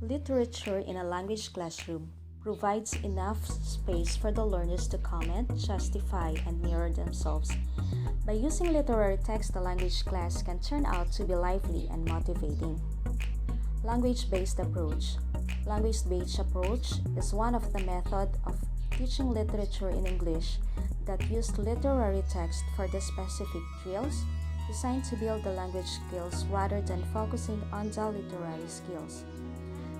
Literature in a language classroom provides enough space for the learners to comment, justify, and mirror themselves. By using literary text, the language class can turn out to be lively and motivating. Language-based approach. Language-based approach is one of the methods of teaching literature in English that use literary text for the specific drills designed to build the language skills rather than focusing on the literary skills.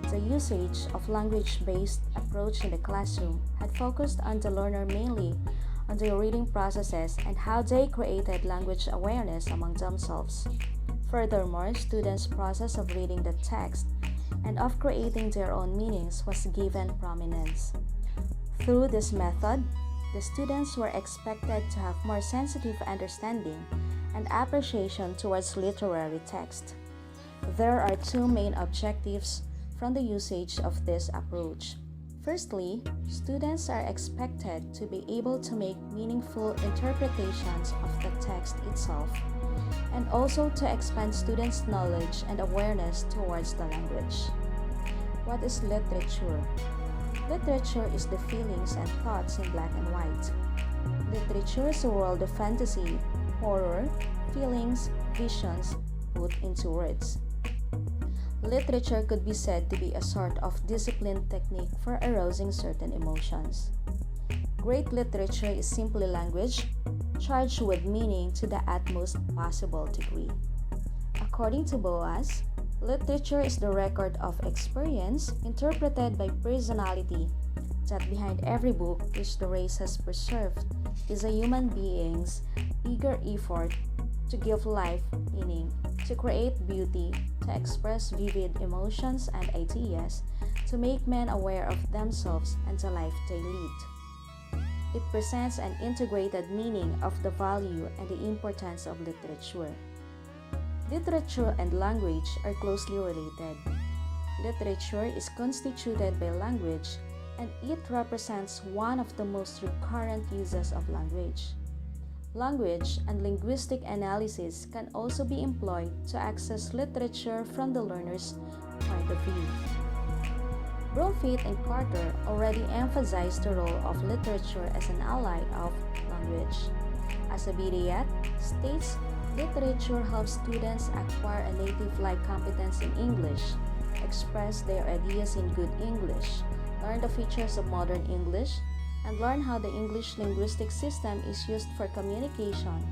The usage of language-based approach in the classroom had focused on the learner mainly on their reading processes and how they created language awareness among themselves. Furthermore, students' process of reading the text and of creating their own meanings was given prominence. Through this method, the students were expected to have more sensitive understanding and appreciation towards literary text. There are two main objectives from the usage of this approach. Firstly, students are expected to be able to make meaningful interpretations of the text itself, and also to expand students' knowledge and awareness towards the language. What is literature? Literature is the feelings and thoughts in black and white. Literature is a world of fantasy, horror, feelings, visions put into words. Literature could be said to be a sort of disciplined technique for arousing certain emotions. Great literature is simply language charged with meaning to the utmost possible degree. According to Boas, literature is the record of experience interpreted by personality, that behind every book which the race has preserved is a human being's eager effort to give life meaning, to create beauty, to express vivid emotions and ideas, to make men aware of themselves and the life they lead. It presents an integrated meaning of the value and the importance of literature. Literature and language are closely related. Literature is constituted by language, and it represents one of the most recurrent uses of language. Language and linguistic analysis can also be employed to access literature from the learner's point of view. Bromfield and Carter already emphasized the role of literature as an ally of language. As Abidiyat states, literature helps students acquire a native-like competence in English, express their ideas in good English, learn the features of modern English, and learn how the English linguistic system is used for communication,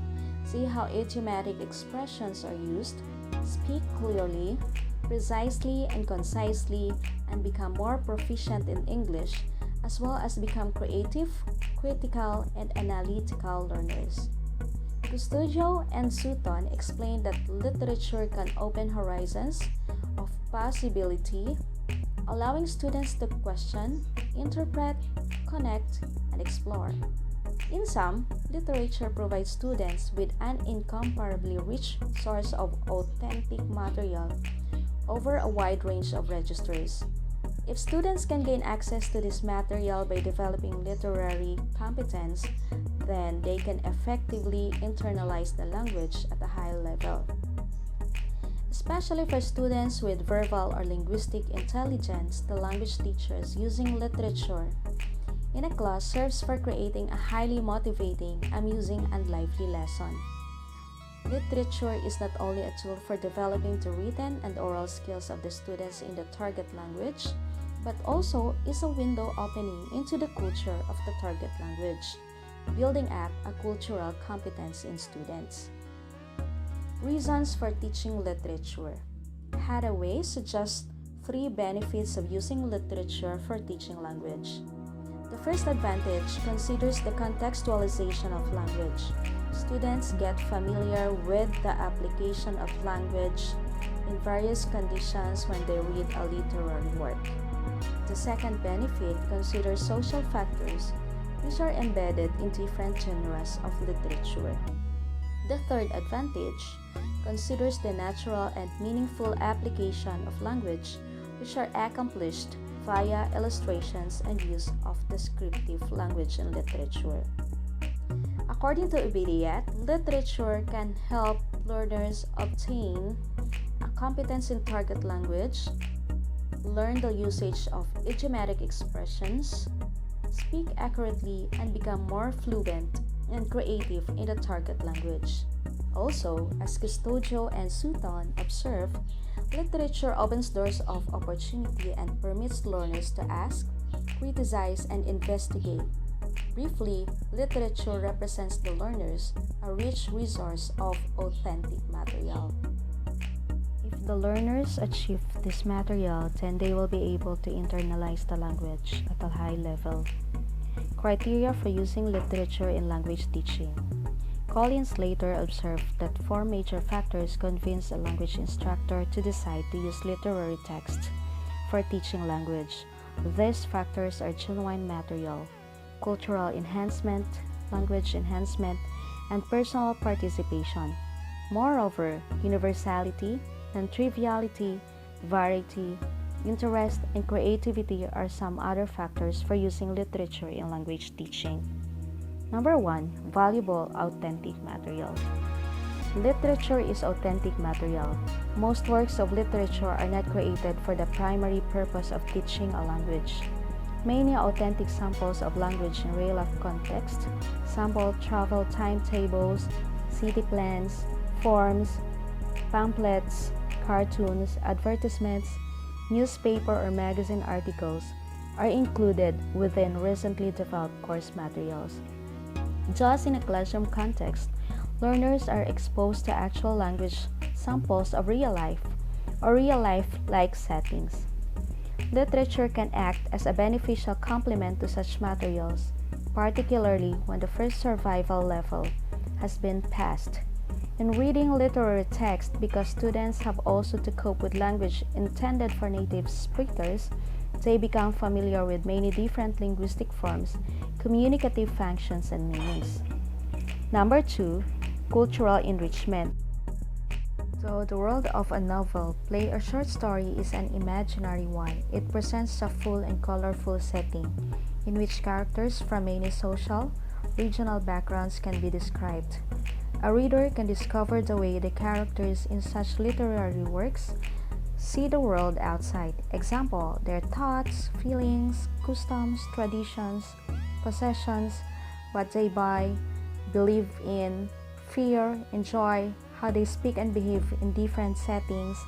see how idiomatic expressions are used, speak clearly, precisely, and concisely, and become more proficient in English, as well as become creative, critical, and analytical learners. Custodio and Sutton explained that literature can open horizons of possibility, allowing students to question, interpret, connect, and explore. In sum, literature provides students with an incomparably rich source of authentic material over a wide range of registers. If students can gain access to this material by developing literary competence, then they can effectively internalize the language at a high level. Especially for students with verbal or linguistic intelligence, the language teachers using literature in a class serves for creating a highly motivating, amusing, and lively lesson. Literature is not only a tool for developing the written and oral skills of the students in the target language, but also is a window opening into the culture of the target language, building up a cultural competence in students. Reasons for teaching literature. Hathaway suggests 3 benefits of using literature for teaching language. The first advantage considers the contextualization of language. Students get familiar with the application of language in various conditions when they read a literary work. The second benefit considers social factors which are embedded in different genres of literature. The third advantage considers the natural and meaningful application of language which are accomplished via illustrations and use of descriptive language in literature. According to Abidiyat, literature can help learners obtain a competence in target language learn the usage of idiomatic expressions, speak accurately, and become more fluent and creative in the target language. Also, as Custodio and Sutton observe, literature opens doors of opportunity and permits learners to ask, criticize, and investigate. Briefly, literature represents the learners a rich resource of authentic material. If the learners achieve this material, then they will be able to internalize the language at a high level. Criteria for using literature in language teaching. Collins later observed that four major factors convince a language instructor to decide to use literary text for teaching language. These factors are genuine material, cultural enhancement, language enhancement, and personal participation. Moreover, universality, non-triviality, variety, interest, and creativity are some other factors for using literature in language teaching. Number 1. Valuable authentic material. Literature is authentic material. Most works of literature are not created for the primary purpose of teaching a language. Many authentic samples of language in real-life context, sample travel timetables, city plans, forms, pamphlets, cartoons, advertisements, newspaper or magazine articles are included within recently developed course materials. Just in a classroom context, learners are exposed to actual language samples of real life or real life-like settings. Literature can act as a beneficial complement to such materials, particularly when the first survival level has been passed. In reading literary text, because students have also to cope with language intended for native speakers, they become familiar with many different linguistic forms, communicative functions, and meanings. Number 2. Cultural enrichment. Though the world of a novel, play, or short story is an imaginary one, it presents a full and colorful setting in which characters from many social, regional backgrounds can be described. A reader can discover the way the characters in such literary works see the world outside. Example, their thoughts, feelings, customs, traditions, possessions, what they buy, believe in, fear, enjoy, how they speak and behave in different settings.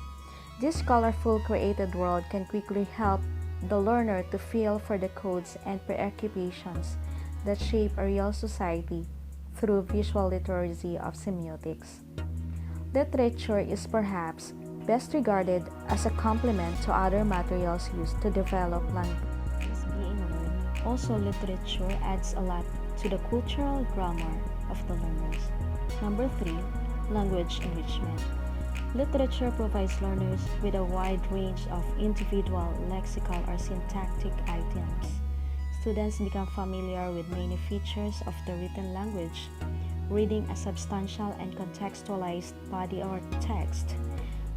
This colorful created world can quickly help the learner to feel for the codes and preoccupations that shape a real society through visual literacy of semiotics. Literature is perhaps best regarded as a complement to other materials used to develop language is being learned. Also, literature adds a lot to the cultural grammar of the learners. Number 3. Language enrichment. Literature provides learners with a wide range of individual lexical or syntactic items. Students become familiar with many features of the written language, reading a substantial and contextualized body or text.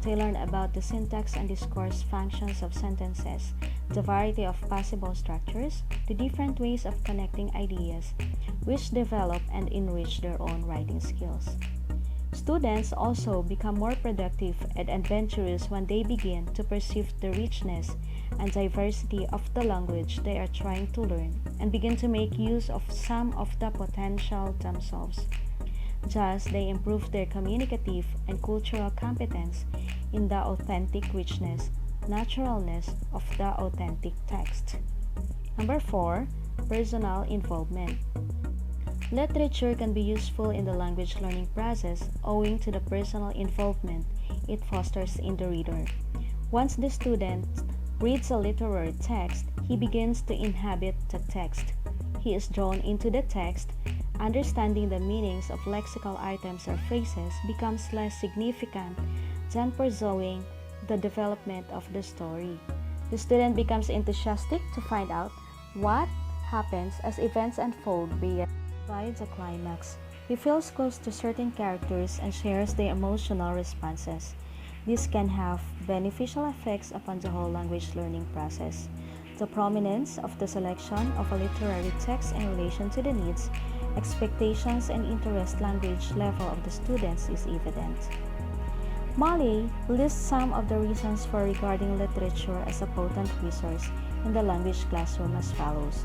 They learn about the syntax and discourse functions of sentences, the variety of possible structures, the different ways of connecting ideas, which develop and enrich their own writing skills. Students also become more productive and adventurous when they begin to perceive the richness and diversity of the language they are trying to learn and begin to make use of some of the potential themselves. Thus, they improve their communicative and cultural competence in the authentic richness, naturalness of the authentic text. Number 4. Personal involvement. Literature can be useful in the language learning process owing to the personal involvement it fosters in the reader. Once the student reads a literary text, he begins to inhabit the text. He is drawn into the text. Understanding the meanings of lexical items or phrases becomes less significant than pursuing the development of the story. The student becomes enthusiastic to find out what happens as events unfold beyond the climax. He feels close to certain characters and shares their emotional responses. This can have beneficial effects upon the whole language learning process. The prominence of the selection of a literary text in relation to the needs, expectations, and interest language level of the students is evident. Molly lists some of the reasons for regarding literature as a potent resource in the language classroom as follows: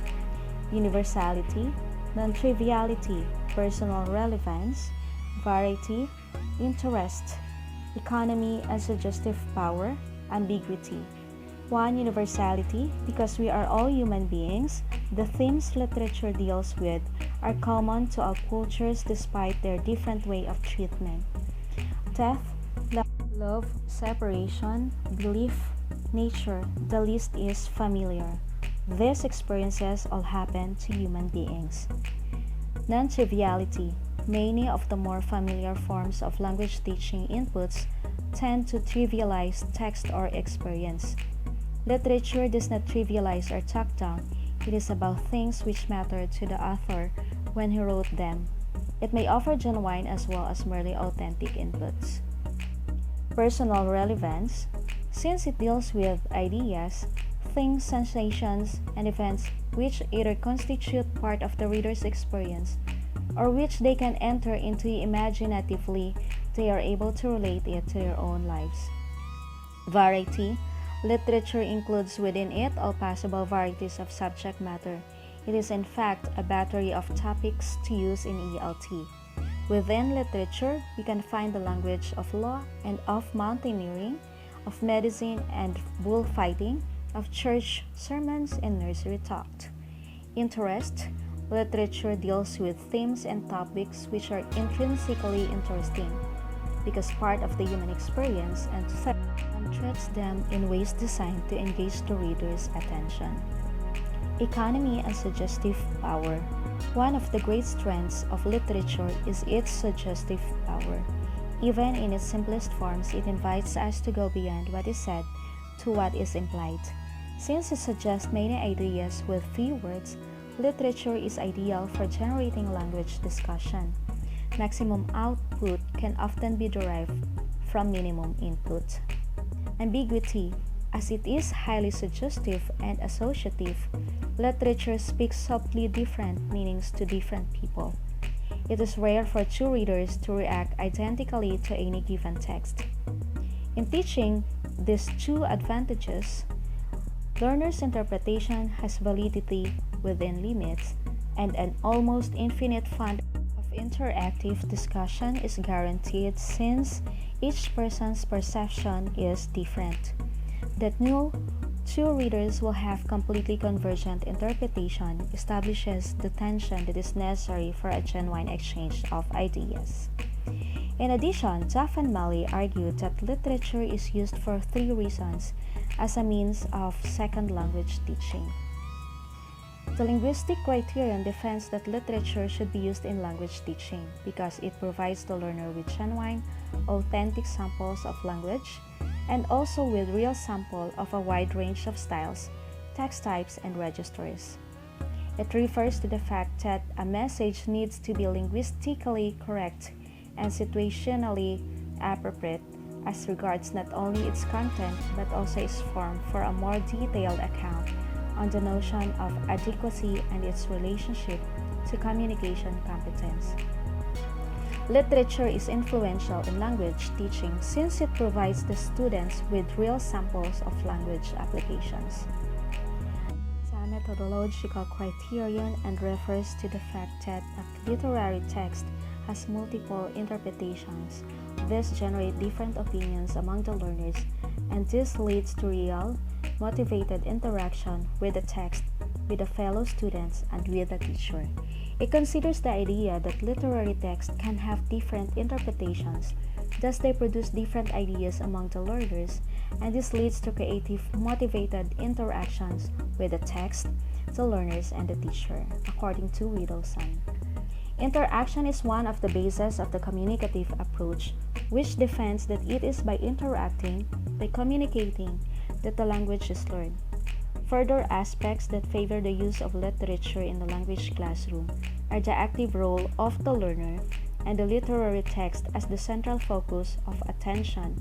universality, non-triviality, personal relevance, variety, interest, economy and suggestive power, ambiguity. 1. Universality. Because we are all human beings, the themes literature deals with are common to all cultures despite their different way of treatment. Death, love, separation, belief, nature, the list is familiar. These experiences all happen to human beings. Non-triviality. Many of the more familiar forms of language teaching inputs tend to trivialize text or experience. Literature does not trivialize or talk down. It is about things which matter to the author when he wrote them. It may offer genuine as well as merely authentic inputs. Personal relevance. Since it deals with ideas, things, sensations, and events which either constitute part of the reader's experience or which they can enter into imaginatively, they are able to relate it to their own lives. Variety. Literature includes within it all possible varieties of subject matter. It is in fact a battery of topics to use in ELT. Within literature, we can find the language of law and of mountaineering, of medicine and bullfighting, of church sermons and nursery talk. Interest. Literature deals with themes and topics which are intrinsically interesting because part of the human experience and treats them in ways designed to engage the reader's attention. Economy and suggestive power. One of the great strengths of literature is its suggestive power. Even in its simplest forms, it invites us to go beyond what is said to what is implied. Since it suggests many ideas with few words, literature is ideal for generating language discussion. Maximum output can often be derived from minimum input. Ambiguity. As it is highly suggestive and associative, literature speaks subtly different meanings to different people. It is rare for two readers to react identically to any given text. In teaching these two advantages, learner's interpretation has validity within limits, and an almost infinite fund of interactive discussion is guaranteed since each person's perception is different. That two readers will have completely convergent interpretation establishes the tension that is necessary for a genuine exchange of ideas. In addition, Duff and Malley argued that literature is used for three reasons as a means of second language teaching. The linguistic criterion defends that literature should be used in language teaching because it provides the learner with genuine, authentic samples of language and also with real sample of a wide range of styles, text types, and registers. It refers to the fact that a message needs to be linguistically correct and situationally appropriate as regards not only its content but also its form for a more detailed account on the notion of adequacy and its relationship to communication competence. Literature is influential in language teaching since it provides the students with real samples of language applications. It's a methodological criterion and refers to the fact that a literary text has multiple interpretations. This generates different opinions among the learners, and this leads to real, motivated interaction with the text, with the fellow students, and with the teacher. It considers the idea that literary texts can have different interpretations, thus they produce different ideas among the learners, and this leads to creative, motivated interactions with the text, the learners, and the teacher, according to Riddleson. Interaction is one of the bases of the communicative approach, which defends that it is by interacting, by communicating, that the language is learned. Further aspects that favor the use of literature in the language classroom are the active role of the learner and the literary text as the central focus of attention.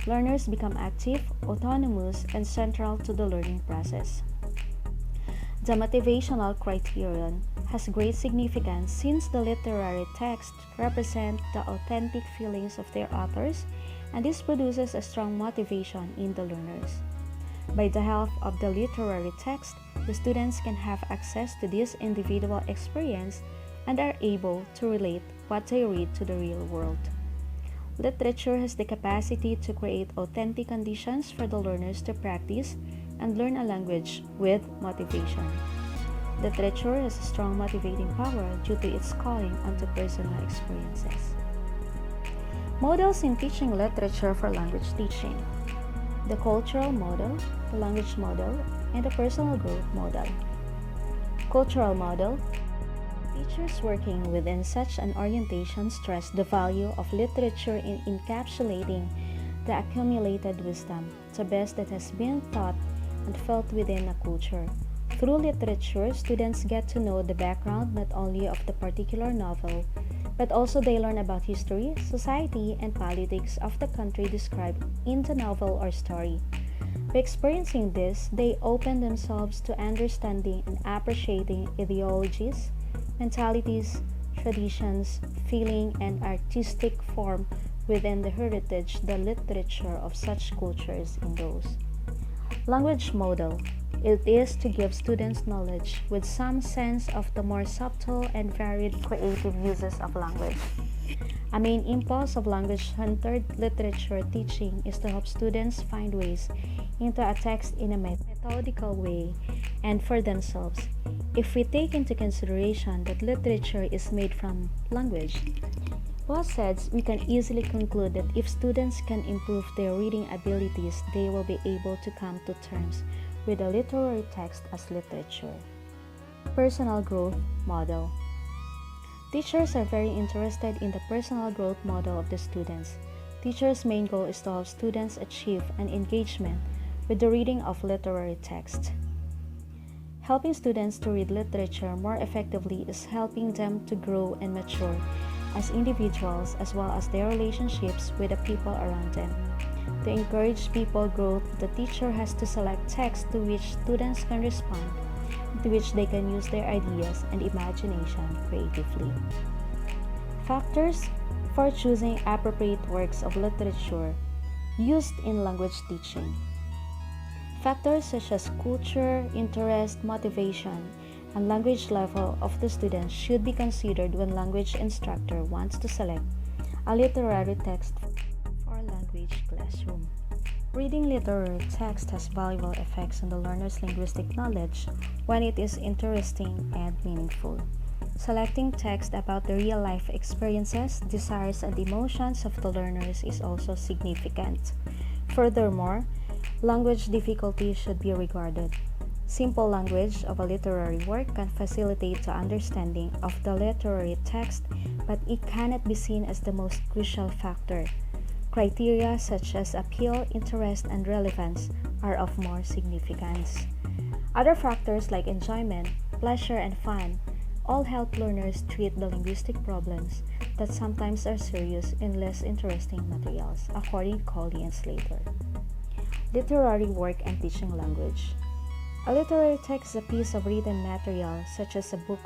Learners become active, autonomous, and central to the learning process. The motivational criterion has great significance since the literary texts represent the authentic feelings of their authors, and this produces a strong motivation in the learners. By the help of the literary text, the students can have access to this individual experience and are able to relate what they read to the real world. Literature has the capacity to create authentic conditions for the learners to practice and learn a language with motivation. Literature has a strong motivating power due to its calling onto personal experiences. Models in teaching literature for language teaching: the cultural model, the language model, and the personal growth model. Cultural model: teachers working within such an orientation stress the value of literature in encapsulating the accumulated wisdom, the best that has been taught and felt within a culture. Through literature, students get to know the background not only of the particular novel, but also they learn about history, society, and politics of the country described in the novel or story. By experiencing this, they open themselves to understanding and appreciating ideologies, mentalities, traditions, feeling, and artistic form within the heritage, the literature of such cultures in those. Language model: it is to give students knowledge with some sense of the more subtle and varied creative uses of language. A main impulse of language-centered literature teaching is to help students find ways into a text in a methodical way and for themselves. If we take into consideration that literature is made from language, both sides, we can easily conclude that if students can improve their reading abilities, they will be able to come to terms with the literary text as literature. Personal growth model: teachers are very interested in the personal growth model of the students. Teachers' main goal is to help students achieve an engagement with the reading of literary text. Helping students to read literature more effectively is helping them to grow and mature as individuals as well as their relationships with the people around them. To encourage people growth, the teacher has to select texts to which students can respond, to which they can use their ideas and imagination creatively. Factors for choosing appropriate works of literature used in language teaching. Factors such as culture, interest, motivation, and language level of the students should be considered when language instructor wants to select a literary text for a language classroom. Reading literary text has valuable effects on the learner's linguistic knowledge when it is interesting and meaningful. Selecting text about the real-life experiences, desires, and emotions of the learners is also significant. Furthermore, language difficulty should be regarded. Simple language of a literary work can facilitate the understanding of the literary text, but it cannot be seen as the most crucial factor. Criteria such as appeal, interest, and relevance are of more significance. Other factors like enjoyment, pleasure, and fun all help learners treat the linguistic problems that sometimes are serious in less interesting materials, according to Colley and Slater. Literary work and teaching language. A literary text is a piece of written material, such as a book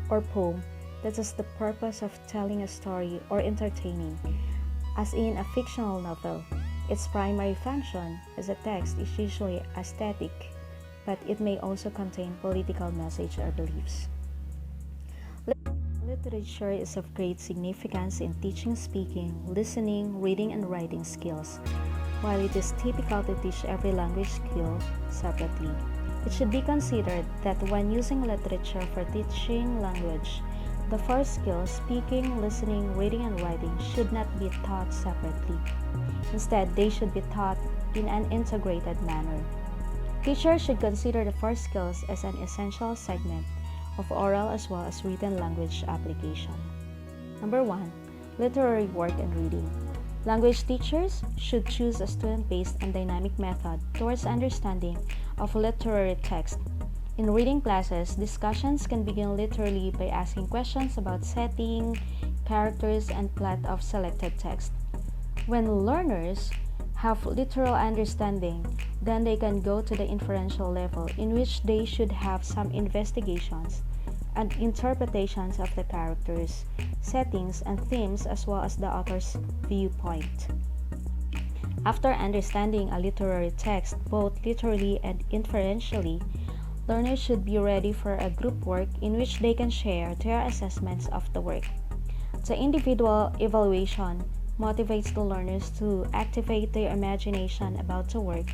or poem, that has the purpose of telling a story or entertaining, as in a fictional novel. Its primary function as a text is usually aesthetic, but it may also contain political message or beliefs. Literature is of great significance in teaching speaking, listening, reading, and writing skills. While it is typical to teach every language skill separately, it should be considered that when using literature for teaching language, the first skills, speaking, listening, reading, and writing, should not be taught separately. Instead, they should be taught in an integrated manner. Teachers should consider the first skills as an essential segment of oral as well as written language application. Number 1. Literary work and reading. Language teachers should choose a student-based and dynamic method towards understanding of literary text. In reading classes, discussions can begin literally by asking questions about setting, characters, and plot of selected text. When learners have literal understanding, then they can go to the inferential level, in which they should have some investigations and interpretations of the characters, settings, and themes, as well as the author's viewpoint. After understanding a literary text, both literally and inferentially, learners should be ready for a group work in which they can share their assessments of the work. The individual evaluation motivates the learners to activate their imagination about the work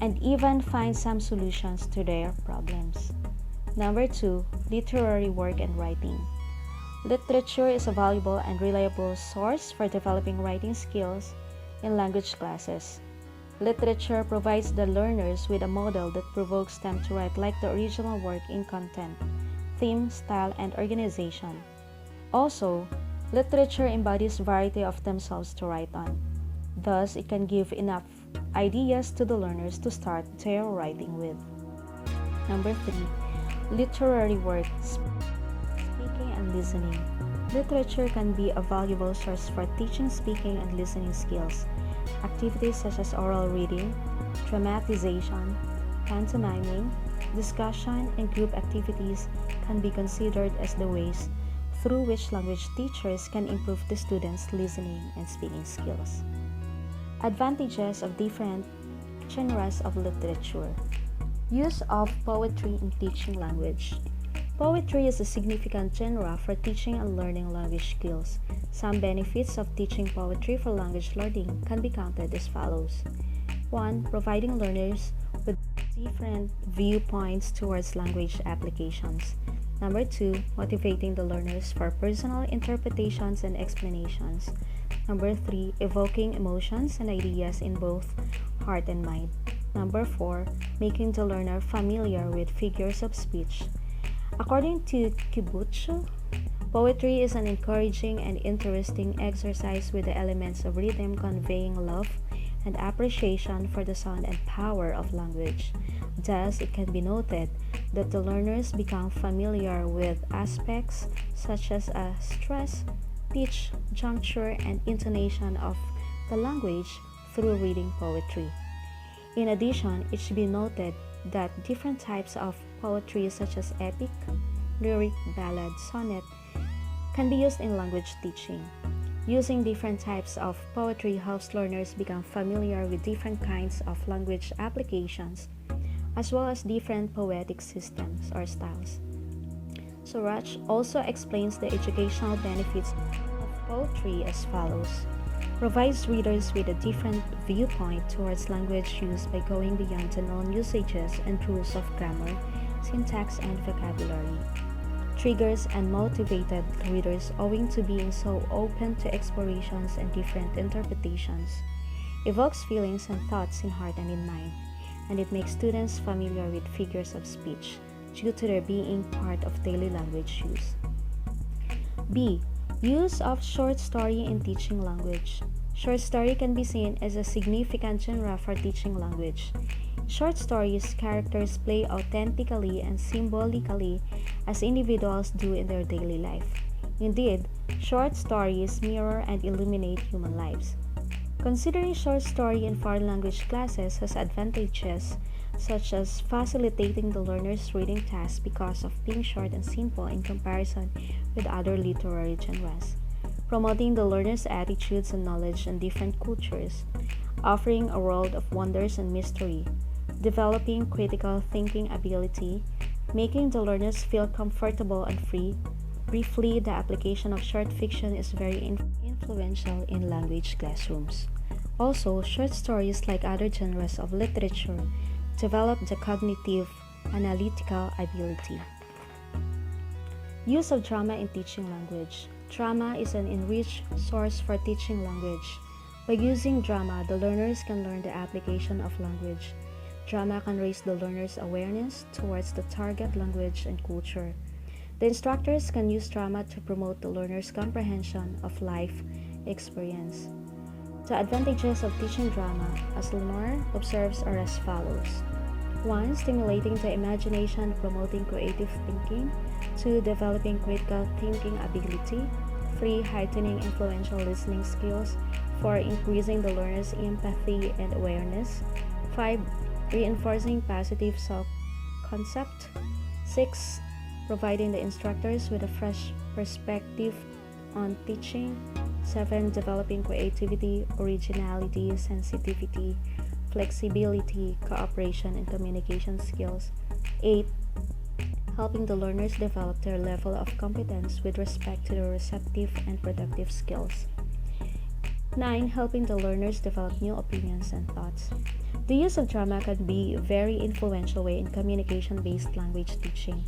and even find some solutions to their problems. Number 2, literary work and writing. Literature is a valuable and reliable source for developing writing skills in language classes. Literature provides the learners with a model that provokes them to write like the original work in content, theme, style, and organization. Also, literature embodies variety of themselves to write on. Thus, it can give enough ideas to the learners to start their writing with. Number 3, literary work, speaking and listening. Literature can be a valuable source for teaching speaking and listening skills. Activities such as oral reading, dramatization, pantomiming, discussion, and group activities can be considered as the ways through which language teachers can improve the students' listening and speaking skills. Advantages of different genres of literature. Use of poetry in teaching language. Poetry is a significant genre for teaching and learning language skills. Some benefits of teaching poetry for language learning can be counted as follows. 1. Providing learners with different viewpoints towards language applications. Number 2. Motivating the learners for personal interpretations and explanations. Number 3. Evoking emotions and ideas in both heart and mind. Number 4. Making the learner familiar with figures of speech. According to Kibucho, poetry is an encouraging and interesting exercise with the elements of rhythm conveying love and appreciation for the sound and power of language. Thus, it can be noted that the learners become familiar with aspects such as stress, pitch, juncture, and intonation of the language through reading poetry. In addition, it should be noted that different types of poetry such as epic, lyric, ballad, sonnet can be used in language teaching. Using different types of poetry helps learners become familiar with different kinds of language applications as well as different poetic systems or styles. Suraj also explains the educational benefits of poetry as follows. Provides readers with a different viewpoint towards language use by going beyond the known usages and rules of grammar, syntax, and vocabulary. Triggers and motivated readers owing to being so open to explorations and different interpretations. Evokes feelings and thoughts in heart and in mind, and it makes students familiar with figures of speech due to their being part of daily language use. B. Use of short story in teaching language. Short story can be seen as a significant genre for teaching language. In short stories, characters play authentically and symbolically as individuals do in their daily life. Indeed, short stories mirror and illuminate human lives. Considering short story in foreign language classes has advantages such as facilitating the learner's reading task because of being short and simple in comparison with other literary genres, promoting the learner's attitudes and knowledge on different cultures, offering a world of wonders and mystery, developing critical thinking ability, making the learners feel comfortable and free. Briefly, the application of short fiction is very influential in language classrooms. Also, short stories, like other genres of literature, develop the cognitive analytical ability. Use of drama in teaching language. Drama is an enriched source for teaching language. By using drama, the learners can learn the application of language. Drama can raise the learner's awareness towards the target language and culture. The instructors can use drama to promote the learner's comprehension of life experience. The advantages of teaching drama, as Lenore observes, are as follows. 1. Stimulating the imagination, promoting creative thinking. 2. Developing critical thinking ability. 3. Heightening influential listening skills. 4. Increasing the learner's empathy and awareness. 5. Reinforcing positive self-concept. 6. Providing the instructors with a fresh perspective on teaching. 7. Developing creativity, originality, sensitivity, flexibility, cooperation, and communication skills. 8. Helping the learners develop their level of competence with respect to their receptive and productive skills. 9. Helping the learners develop new opinions and thoughts. The use of drama can be a very influential way in communication-based language teaching.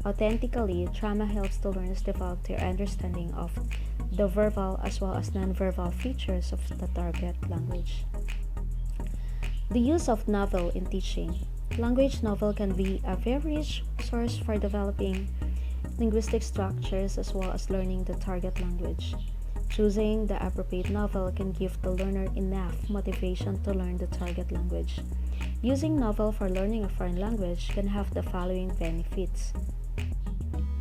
Authentically, drama helps the learners develop their understanding of the verbal as well as nonverbal features of the target language. The use of novel in teaching. Language novel can be a very rich source for developing linguistic structures as well as learning the target language. Choosing the appropriate novel can give the learner enough motivation to learn the target language. Using novel for learning a foreign language can have the following benefits.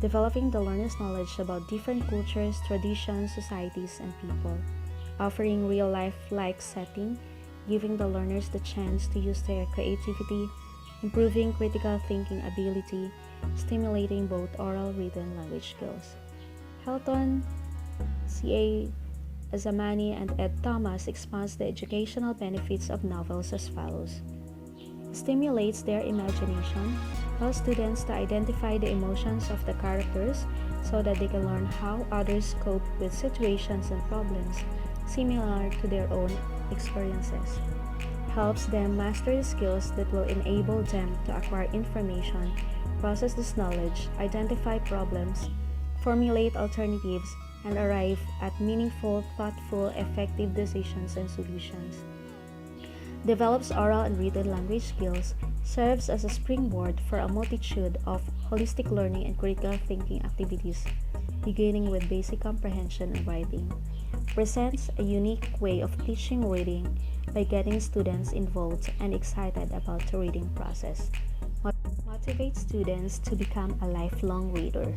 Developing the learner's knowledge about different cultures, traditions, societies, and people. Offering real-life-like setting, giving the learners the chance to use their creativity, improving critical thinking ability, stimulating both oral, written language skills. Helton, C.A. Azamani, and Ed Thomas expounds the educational benefits of novels as follows. Stimulates their imagination, helps students to identify the emotions of the characters so that they can learn how others cope with situations and problems similar to their own experiences. Helps them master the skills that will enable them to acquire information, process this knowledge, identify problems, formulate alternatives, and arrive at meaningful, thoughtful, effective decisions and solutions. Develops oral and written language skills, serves as a springboard for a multitude of holistic learning and critical thinking activities, beginning with basic comprehension and writing. Presents a unique way of teaching reading by getting students involved and excited about the reading process. Motivates students to become a lifelong reader.